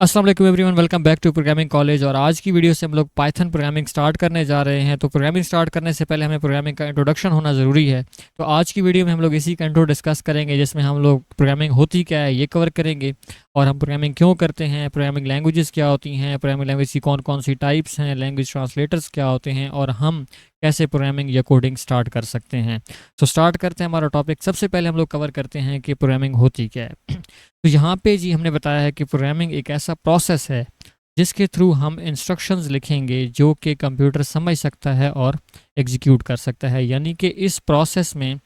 अस्सलाम वालेकुम everyone, welcome back to programming college. और आज की वीडियो से हम लोग पाइथन प्रोग्रामिंग स्टार्ट करने जा रहे हैं। तो प्रोग्रामिंग स्टार्ट करने से पहले हमें प्रोग्रामिंग का इंट्रोडक्शन होना ज़रूरी है। तो आज की वीडियो में हम लोग इसी का इंट्रो डिस्कस करेंगे, जिसमें हम लोग प्रोग्रामिंग होती क्या है ये कवर करेंगे, और हम प्रोग्रामिंग क्यों करते हैं, प्रोग्रामिंग लैंग्वेजेस क्या होती हैं, प्रोग्रामिंग लैंग्वेज की कौन कौन सी टाइप्स हैं, लैंग्वेज ट्रांसलेटर्स क्या होते हैं, और हम कैसे प्रोग्रामिंग या कोडिंग स्टार्ट कर सकते हैं। तो स्टार्ट करते हैं हमारा टॉपिक। सबसे पहले हम लोग कवर करते हैं कि प्रोग्रामिंग होती क्या है। तो यहाँ पे जी हमने बताया है कि प्रोग्रामिंग एक ऐसा प्रोसेस है जिसके थ्रू हम इंस्ट्रक्शंस लिखेंगे जो कि कंप्यूटर समझ सकता है और एग्जीक्यूट कर सकता है। यानी कि इस प्रोसेस में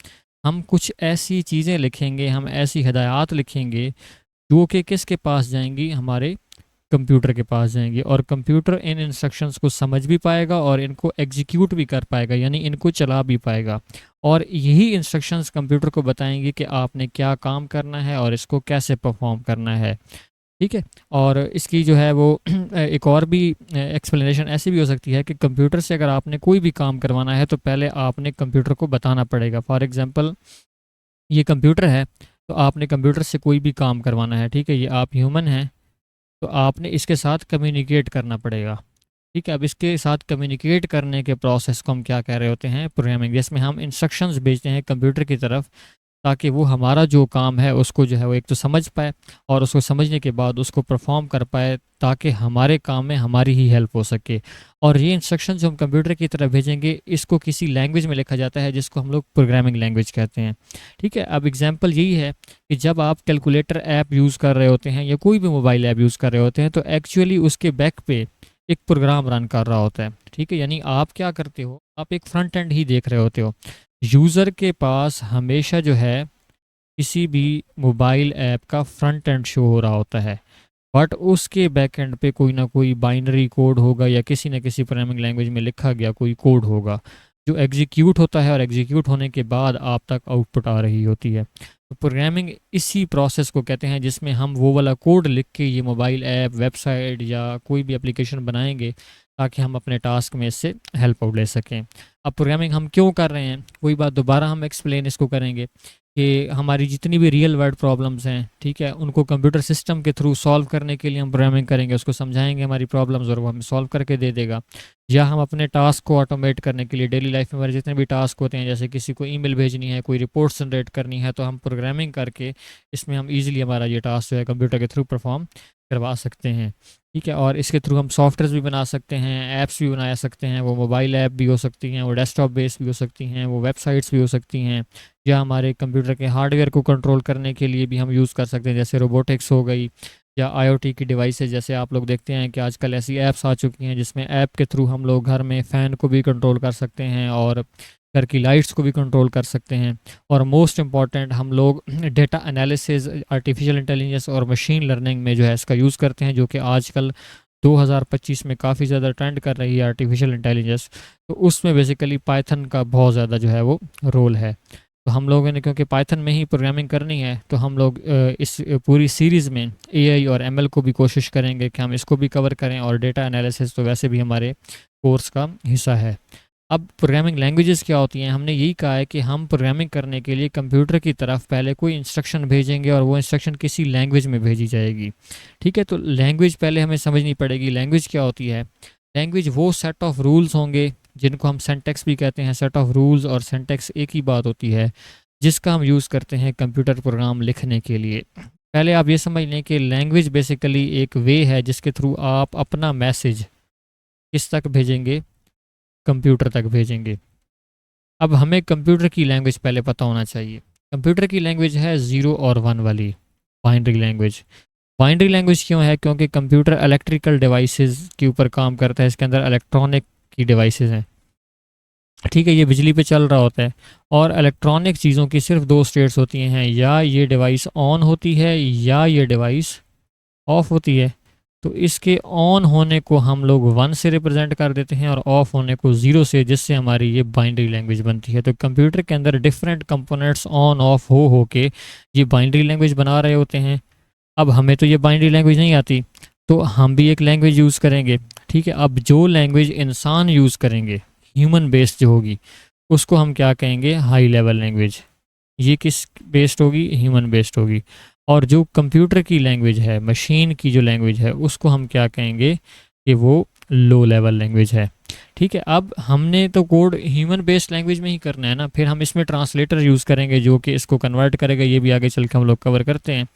हम कुछ ऐसी चीज़ें लिखेंगे, हम ऐसी हिदायत लिखेंगे जो कि किसके पास जाएंगी, हमारे कंप्यूटर के पास जाएंगी, और कंप्यूटर इन इंस्ट्रक्शंस को समझ भी पाएगा और इनको एग्जीक्यूट भी कर पाएगा, यानी इनको चला भी पाएगा। और यही इंस्ट्रक्शंस कंप्यूटर को बताएंगे कि आपने क्या काम करना है और इसको कैसे परफॉर्म करना है। ठीक है। और इसकी जो है वो एक और भी एक्सप्लेनेशन ऐसी भी हो सकती है कि कंप्यूटर से अगर आपने कोई भी काम करवाना है तो पहले आपने कंप्यूटर को बताना पड़ेगा। फॉर एग्जांपल, ये कंप्यूटर है, तो आपने कंप्यूटर से कोई भी काम करवाना है, ठीक है, ये आप ह्यूमन हैं, तो आपने इसके साथ कम्युनिकेट करना पड़ेगा। ठीक है। अब इसके साथ कम्युनिकेट करने के प्रोसेस को हम क्या कह रहे होते हैं, प्रोग्रामिंग, जिसमें हम इंस्ट्रक्शंस भेजते हैं कंप्यूटर की तरफ, ताकि वो हमारा जो काम है उसको जो है वो एक तो समझ पाए, और उसको समझने के बाद उसको परफॉर्म कर पाए, ताकि हमारे काम में हमारी ही हेल्प हो सके। और ये इंस्ट्रक्शन जो हम कंप्यूटर की तरफ भेजेंगे, इसको किसी लैंग्वेज में लिखा जाता है जिसको हम लोग प्रोग्रामिंग लैंग्वेज कहते हैं। ठीक है। अब एग्जांपल यही है कि जब आप कैलकुलेटर ऐप यूज़ कर रहे होते हैं या कोई भी मोबाइल ऐप यूज़ कर रहे होते हैं, तो एक्चुअली उसके बैक पे एक प्रोग्राम रन कर रहा होता है। ठीक है। यानी आप क्या करते हो, आप एक फ्रंट एंड ही देख रहे होते हो। यूज़र के पास हमेशा जो है किसी भी मोबाइल ऐप का फ्रंट एंड शो हो रहा होता है, बट उसके बैक एंड पे कोई ना कोई बाइनरी कोड होगा या किसी न किसी प्रोग्रामिंग लैंग्वेज में लिखा गया कोई कोड होगा जो एग्जीक्यूट होता है, और एग्जीक्यूट होने के बाद आप तक आउटपुट आ रही होती है। तो प्रोग्रामिंग इसी प्रोसेस को कहते हैं जिसमें हम वो वाला कोड लिख के ये मोबाइल ऐप, वेबसाइट या कोई भी एप्लीकेशन बनाएंगे ताकि हम अपने टास्क में इससे हेल्प आउट ले सकें। अब प्रोग्रामिंग हम क्यों कर रहे हैं, वही बात दोबारा हम एक्सप्लेन इसको करेंगे कि हमारी जितनी भी रियल वर्ल्ड प्रॉब्लम्स हैं, ठीक है, उनको कंप्यूटर सिस्टम के थ्रू सॉल्व करने के लिए हम प्रोग्रामिंग करेंगे, उसको समझाएंगे हमारी प्रॉब्लम्स और वो हमें सॉल्व करके दे देगा। या हम अपने टास्क को ऑटोमेट करने के लिए डेली लाइफ में हमारे जितने भी टास्क होते हैं, जैसे किसी को ईमेल भेजनी है, कोई रिपोर्ट जनरेट करनी है, तो हम प्रोग्रामिंग करके इसमें हम ईजिली हमारा ये टास्क जो है कंप्यूटर के थ्रू परफॉर्म करवा सकते हैं। ठीक है। और इसके थ्रू हम सॉफ्टवेयर भी बना सकते हैं, ऐप्स भी बना सकते हैं, वो मोबाइल ऐप भी हो सकती हैं, वो डेस्कटॉप बेस्ड भी हो सकती हैं, वो वेबसाइट्स भी हो सकती हैं, या हमारे कंप्यूटर के हार्डवेयर को कंट्रोल करने के लिए भी हम यूज़ कर सकते हैं, जैसे रोबोटिक्स हो गई, या आईओटी की डिवाइसेस। जैसे आप लोग देखते हैं कि आजकल ऐसी ऐप्स आ चुकी हैं जिसमें ऐप के थ्रू हम लोग घर में फ़ैन को भी कंट्रोल कर सकते हैं और घर की लाइट्स को भी कंट्रोल कर सकते हैं। और मोस्ट इम्पॉर्टेंट, हम लोग डेटा एनालिसिस, आर्टिफिशियल इंटेलिजेंस और मशीन लर्निंग में जो है इसका यूज़ करते हैं, जो कि आजकल 2025 में काफ़ी ज़्यादा ट्रेंड कर रही है आर्टिफिशियल इंटेलिजेंस। तो उसमें बेसिकली पाइथन का बहुत ज़्यादा जो है वो रोल है। तो हम लोगों ने क्योंकि पाइथन में ही प्रोग्रामिंग करनी है, तो हम लोग इस पूरी सीरीज़ में एआई और एमएल को भी कोशिश करेंगे कि हम इसको भी कवर करें, और डेटा एनालिसिस तो वैसे भी हमारे कोर्स का हिस्सा है। अब प्रोग्रामिंग लैंग्वेजेस क्या होती हैं, हमने यही कहा है कि हम प्रोग्रामिंग करने के लिए कंप्यूटर की तरफ पहले कोई इंस्ट्रक्शन भेजेंगे और वो इंस्ट्रक्शन किसी लैंग्वेज में भेजी जाएगी। ठीक है। तो लैंग्वेज पहले हमें समझनी पड़ेगी, लैंग्वेज क्या होती है। लैंग्वेज वो सेट ऑफ रूल्स होंगे जिनको हम सेंटेक्स भी कहते हैं। सेट ऑफ रूल्स और सेंटेक्स एक ही बात होती है, जिसका हम यूज़ करते हैं कंप्यूटर प्रोग्राम लिखने के लिए। पहले आप ये समझ लें कि लैंग्वेज बेसिकली एक वे है जिसके थ्रू आप अपना मैसेज किस तक भेजेंगे, कंप्यूटर तक भेजेंगे। अब हमें कंप्यूटर की लैंग्वेज पहले पता होना चाहिए। कंप्यूटर की लैंग्वेज है 0 और 1 वाली बाइनरी लैंग्वेज। बाइनरी लैंग्वेज क्यों है, क्योंकि कंप्यूटर इलेक्ट्रिकल डिवाइसेस के ऊपर काम करता है, इसके अंदर इलेक्ट्रॉनिक की डिवाइसेस हैं। ठीक है। ये बिजली पे चल रहा होता है, और इलेक्ट्रॉनिक चीज़ों की सिर्फ दो स्टेट्स होती हैं, या ये डिवाइस ऑन होती है या ये डिवाइस ऑफ होती है। तो इसके ऑन होने को हम लोग 1 से रिप्रेजेंट कर देते हैं और ऑफ होने को 0 से, जिससे हमारी ये बाइनरी लैंग्वेज बनती है। तो कंप्यूटर के अंदर डिफरेंट कंपोनेंट्स ऑन ऑफ हो के ये बाइनरी लैंग्वेज बना रहे होते हैं। अब हमें तो ये बाइनरी लैंग्वेज नहीं आती, तो हम भी एक लैंग्वेज यूज़ करेंगे। ठीक है। अब जो लैंग्वेज इंसान यूज़ करेंगे, ह्यूमन बेस्ड जो होगी, उसको हम क्या कहेंगे, हाई लेवल लैंग्वेज। ये किस बेस्ड होगी, ह्यूमन बेस्ड होगी। और जो कंप्यूटर की लैंग्वेज है, मशीन की जो लैंग्वेज है, उसको हम क्या कहेंगे कि वो लो लेवल लैंग्वेज है। ठीक है, अब हमने तो कोड ह्यूमन बेस्ड लैंग्वेज में ही करना है ना, फिर हम इसमें ट्रांसलेटर यूज़ करेंगे जो कि इसको कन्वर्ट करेगा, ये भी आगे चल के हम लोग कवर करते हैं।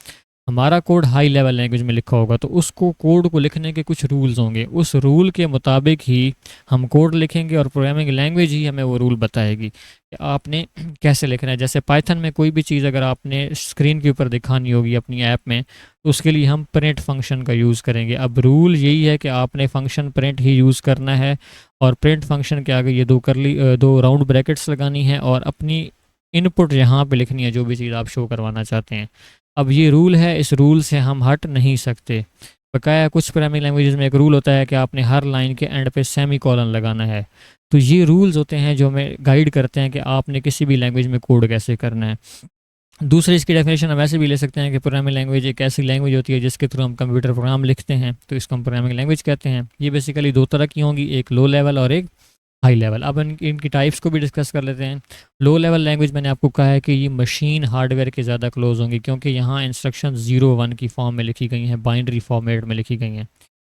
हमारा कोड हाई लेवल लैंग्वेज में लिखा होगा तो उसको कोड को लिखने के कुछ रूल्स होंगे, उस रूल के मुताबिक ही हम कोड लिखेंगे और प्रोग्रामिंग लैंग्वेज ही हमें वो रूल बताएगी कि आपने कैसे लिखना है। जैसे पाइथन में कोई भी चीज़ अगर आपने स्क्रीन के ऊपर दिखानी होगी अपनी ऐप में, तो उसके लिए हम प्रिंट फंक्शन का यूज़ करेंगे। अब रूल यही है कि आपने फंक्शन प्रिंट ही यूज़ करना है, और प्रिंट फंक्शन के आगे ये दो राउंड ब्रैकेट्स लगानी है और अपनी इनपुट यहाँ पे लिखनी है, जो भी चीज़ आप शो करवाना चाहते हैं। अब ये रूल है, इस रूल से हम हट नहीं सकते। बकाया कुछ प्रोग्रामिंग लैंग्वेजेस में एक रूल होता है कि आपने हर लाइन के एंड पे सेमी कॉलन लगाना है। तो ये रूल्स होते हैं जो हमें गाइड करते हैं कि आपने किसी भी लैंग्वेज में कोड कैसे करना है। दूसरी इसकी डेफिनेशन हम ऐसे भी ले सकते हैं कि प्रोग्रामिंग लैंग्वेज एक ऐसी लैंग्वेज होती है जिसके थ्रू हम कंप्यूटर प्रोग्राम लिखते हैं, तो इसको हम प्रोग्रामिंग लैंग्वेज कहते हैं। ये बेसिकली दो तरह की होंगी, एक लो लेवल और एक हाई लेवल। अब इनकी टाइप्स को भी डिस्कस कर लेते हैं। लो लेवल लैंग्वेज मैंने आपको कहा है कि ये मशीन हार्डवेयर के ज़्यादा क्लोज होंगी, क्योंकि यहाँ इंस्ट्रक्शन 0-1 की फॉर्म में लिखी गई हैं, बाइनरी फॉर्मेट में लिखी गई हैं।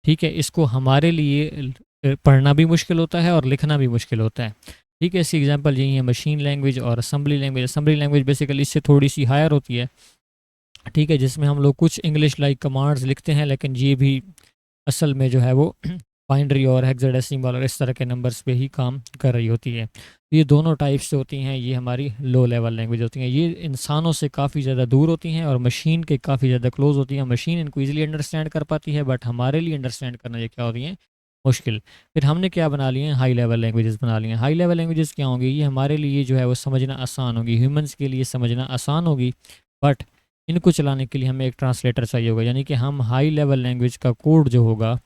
ठीक है, इसको हमारे लिए पढ़ना भी मुश्किल होता है और लिखना भी मुश्किल होता है। ठीक है, इसकी एग्जांपल यही है मशीन लैंग्वेज और assembly language. Assembly language basically इससे थोड़ी सी हायर होती है। ठीक है, जिसमें हम लोग कुछ इंग्लिश लाइक कमांड्स लिखते हैं, लेकिन ये भी असल में जो है वो बाइनरी और हेक्साडेसिमल और इस तरह के नंबर्स पे ही काम कर रही होती है। तो ये दोनों टाइप्स से होती हैं, ये हमारी लो लेवल लैंग्वेज होती हैं। ये इंसानों से काफ़ी ज़्यादा दूर होती हैं और मशीन के काफ़ी ज़्यादा क्लोज होती हैं। मशीन इनको ईजिली अंडरस्टैंड कर पाती है, बट हमारे लिए अंडरस्टैंड करना ये क्या होती हैं, मुश्किल। फिर हमने क्या बना लिए हैं, हाई लेवल लैंग्वेजेस बना लिए हैं। हाई लेवल लैंग्वेजेस क्या होंगी, ये हमारे लिए जो है वो समझना आसान होगी, ह्यूमंस के लिए समझना आसान होगी, बट इनको चलाने के लिए हमें एक ट्रांसलेटर चाहिए होगा। यानी कि हम हाई लेवल लैंग्वेज का कोड जो होगा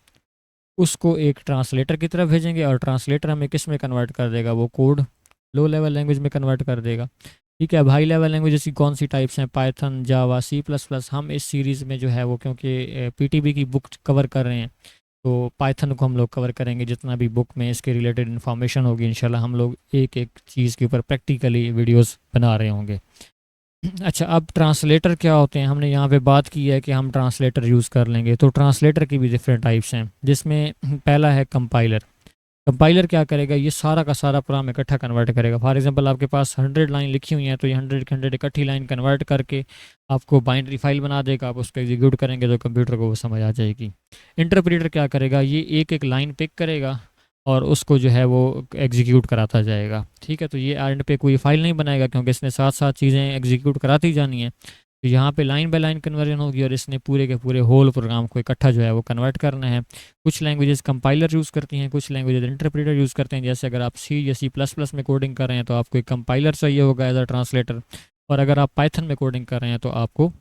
उसको एक ट्रांसलेटर की तरफ भेजेंगे और ट्रांसलेटर हमें किस में कन्वर्ट कर देगा, वो कोड लो लेवल लैंग्वेज में कन्वर्ट कर देगा। ठीक है, अब हाई लेवल लैंग्वेजेस की कौन सी टाइप्स हैं, पाइथन, जावा, C++। हम इस सीरीज़ में जो है वो क्योंकि PTB की बुक कवर कर रहे हैं, तो पाइथन को हम लोग कवर करेंगे। जितना भी बुक में इसके रिलेटेड इन्फॉर्मेशन होगी इंशाल्लाह हम लोग एक एक चीज़ के ऊपर प्रैक्टिकली वीडियोस बना रहे होंगे। अच्छा, अब ट्रांसलेटर क्या होते हैं, हमने यहाँ पे बात की है कि हम ट्रांसलेटर यूज़ कर लेंगे। तो ट्रांसलेटर की भी डिफरेंट टाइप्स हैं, जिसमें पहला है कंपाइलर। कंपाइलर क्या करेगा, ये सारा का सारा प्रोग्राम इकट्ठा कन्वर्ट करेगा। फॉर एग्जांपल आपके पास 100 लाइन लिखी हुई हैं, तो ये 100 इकट्ठी लाइन कन्वर्ट करके आपको बाइनरी फाइल बना देगा। आप उसको एग्जीक्यूट करेंगे तो कंप्यूटर को वो समझ आ जाएगी। इंटरप्रेटर क्या करेगा, ये एक एक लाइन पिक करेगा और उसको जो है वो एग्जीक्यूट कराता जाएगा। ठीक है, तो ये एंड पे कोई फाइल नहीं बनाएगा, क्योंकि इसने साथ साथ चीज़ें एग्जीक्यूट कराती जानी है। तो यहाँ पे लाइन बाय लाइन कन्वर्जन होगी और इसने पूरे के पूरे होल प्रोग्राम को इकट्ठा जो है वो कन्वर्ट करना है। कुछ लैंग्वेजेस कंपाइलर यूज़ करती हैं, कुछ लैंग्वेजेस इंटरप्रेटर यूज़ करते हैं। जैसे अगर आप C या C++ में कोडिंग कर रहे हैं तो आपको एक कंपाइलर चाहिए होगा एज अ ट्रांसलेटर, और अगर आप पाइथन में कोडिंग कर रहे हैं तो आपको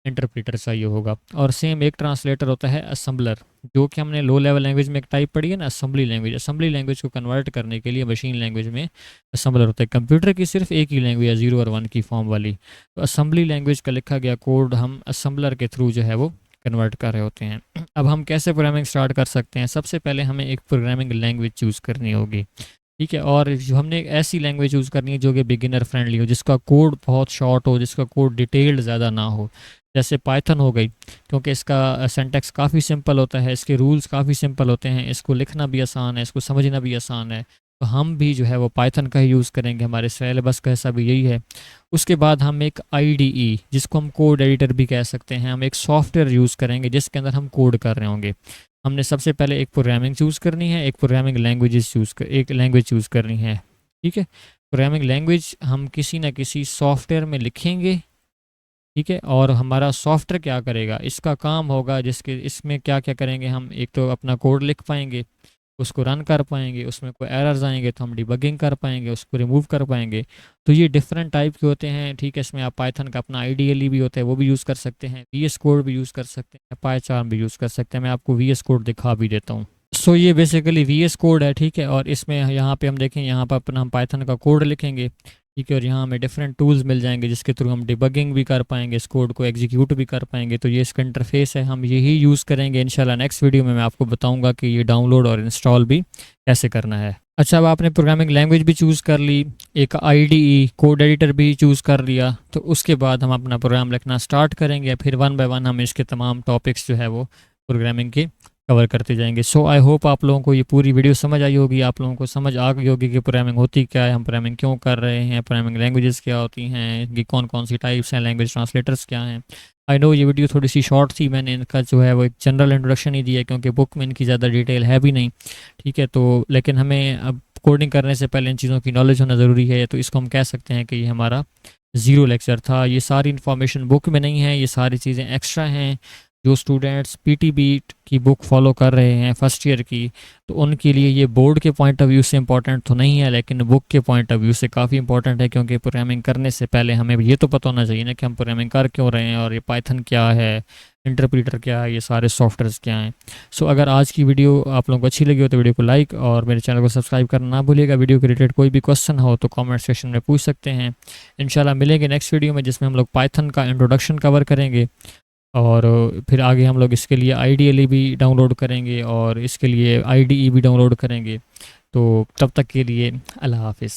इंटरप्रेटर चाहिए होगा। और सेम एक ट्रांसलेटर होता है असम्बलर, जो कि हमने लो लेवल लैंग्वेज में एक टाइप पढ़ी है ना, असेंबली लैंग्वेज। असेंबली लैंग्वेज को कन्वर्ट करने के लिए मशीन लैंग्वेज में असम्बलर होता है। कंप्यूटर की सिर्फ एक ही लैंग्वेज है, 0 और 1 की फॉर्म वाली। तो असेंबली लैंग्वेज का लिखा गया कोड हम असम्बलर के थ्रू जो है वो कन्वर्ट कर रहे होते हैं। अब हम कैसे प्रोग्रामिंग स्टार्ट कर सकते हैं, सबसे पहले हमें एक प्रोग्रामिंग लैंग्वेज चूज़ करनी होगी। ठीक है, और जो हमने एक ऐसी लैंग्वेज यूज़ करनी है जो कि बिगिनर फ्रेंडली हो, जिसका कोड बहुत शॉर्ट हो, जिसका कोड डिटेल्ड ज़्यादा ना हो। जैसे पाइथन हो गई, क्योंकि इसका सिंटैक्स काफ़ी सिंपल होता है, इसके रूल्स काफ़ी सिंपल होते हैं, इसको लिखना भी आसान है, इसको समझना भी आसान है। तो हम भी जो है वो पाइथन का ही यूज़ करेंगे, हमारे सिलेबस का हिस्सा भी यही है। उसके बाद हम एक IDE, जिसको हम कोड एडिटर भी कह सकते हैं, हम एक सॉफ्टवेयर यूज़ करेंगे जिसके अंदर हम कोड कर रहे होंगे। हमने सबसे पहले एक प्रोग्रामिंग चूज़ करनी है, एक लैंग्वेज चूज़ करनी है। ठीक है, प्रोग्रामिंग लैंग्वेज हम किसी ना किसी सॉफ्टवेयर में लिखेंगे। ठीक है, और हमारा सॉफ्टवेयर क्या करेगा, इसका काम होगा जिसके इसमें क्या क्या करेंगे हम, एक तो अपना कोड लिख पाएंगे, उसको रन कर पाएंगे, उसमें कोई एरर्स आएंगे तो हम डिबगिंग कर पाएंगे, उसको रिमूव कर पाएंगे। तो ये डिफरेंट टाइप के होते हैं। ठीक है, इसमें आप पाइथन का अपना IDLE भी होता है, वो भी यूज़ कर सकते हैं, VS कोड भी यूज़ कर सकते हैं, पाइचार्म भी यूज़ कर सकते हैं। मैं आपको VS कोड दिखा भी देता हूँ। सो ये बेसिकली VS कोड है। ठीक है, और इसमें यहाँ पे हम देखें, यहाँ पर अपना हम पाइथन का कोड लिखेंगे। ठीक है। और यहाँ हमें डिफरेंट टूल्स मिल जाएंगे जिसके थ्रू हम डिबगिंग भी कर पाएंगे, इस कोड को एग्जीक्यूट भी कर पाएंगे। तो ये इसका इंटरफेस है, हम यही यूज़ करेंगे इंशाल्लाह। नेक्स्ट वीडियो में मैं आपको बताऊंगा कि ये डाउनलोड और इंस्टॉल भी कैसे करना है। अच्छा, अब आपने प्रोग्रामिंग लैंग्वेज भी चूज़ कर ली, एक आईडीई कोड एडिटर भी चूज़ कर लिया, तो उसके बाद हम अपना प्रोग्राम लिखना स्टार्ट करेंगे। फिर वन बाय वन हम इसके तमाम टॉपिक्स जो है वो प्रोग्रामिंग के कवर करते जाएंगे। सो आई होप आप लोगों को ये पूरी वीडियो समझ आई होगी, आप लोगों को समझ आ गई होगी कि प्रोग्रामिंग होती क्या है, हम प्रोग्रामिंग क्यों कर रहे हैं, प्रोग्रामिंग लैंग्वेजेस क्या होती हैं, इनकी कौन कौन सी टाइप्स हैं, लैंग्वेज ट्रांसलेटर्स क्या हैं। आई नो ये वीडियो थोड़ी सी शॉर्ट थी, मैंने इनका जो है वो एक जनरल इंट्रोडक्शन ही दिया क्योंकि बुक में इनकी ज़्यादा डिटेल है भी नहीं। ठीक है, तो लेकिन हमें अब कोडिंग करने से पहले इन चीज़ों की नॉलेज होना ज़रूरी है, तो इसको हम कह सकते हैं कि ये हमारा ज़ीरो लेक्चर था। ये सारी इन्फॉर्मेशन बुक में नहीं है, ये सारी चीज़ें एक्स्ट्रा हैं। जो स्टूडेंट्स पीटीबी की बुक फॉलो कर रहे हैं फर्स्ट ईयर की, तो उनके लिए ये बोर्ड के पॉइंट ऑफ व्यू से इंपॉर्टेंट तो नहीं है, लेकिन बुक के पॉइंट ऑफ व्यू से काफ़ी इंपॉर्टेंट है। क्योंकि प्रोग्रामिंग करने से पहले हमें ये तो पता होना चाहिए ना कि हम प्रोग्रामिंग कर क्यों रहे हैं, और ये पाइथन क्या है, इंटरप्रीटर क्या है, ये सारे सॉफ्टवेयर्स क्या हैं। सो अगर आज की वीडियो आप लोगों को अच्छी लगी हो तो वीडियो को लाइक और मेरे चैनल को सब्सक्राइब करना ना भूलिएगा। वीडियो के रिलेटेड कोई भी क्वेश्चन हो तो कमेंट सेक्शन में पूछ सकते हैं। इंशाल्लाह मिलेंगे नेक्स्ट वीडियो में जिसमें हम लोग पाइथन का इंट्रोडक्शन कवर करेंगे, और फिर आगे हम लोग इसके लिए आईडीएलई भी डाउनलोड करेंगे और इसके लिए आईडीई भी डाउनलोड करेंगे। तो तब तक के लिए अल्लाह हाफिज़।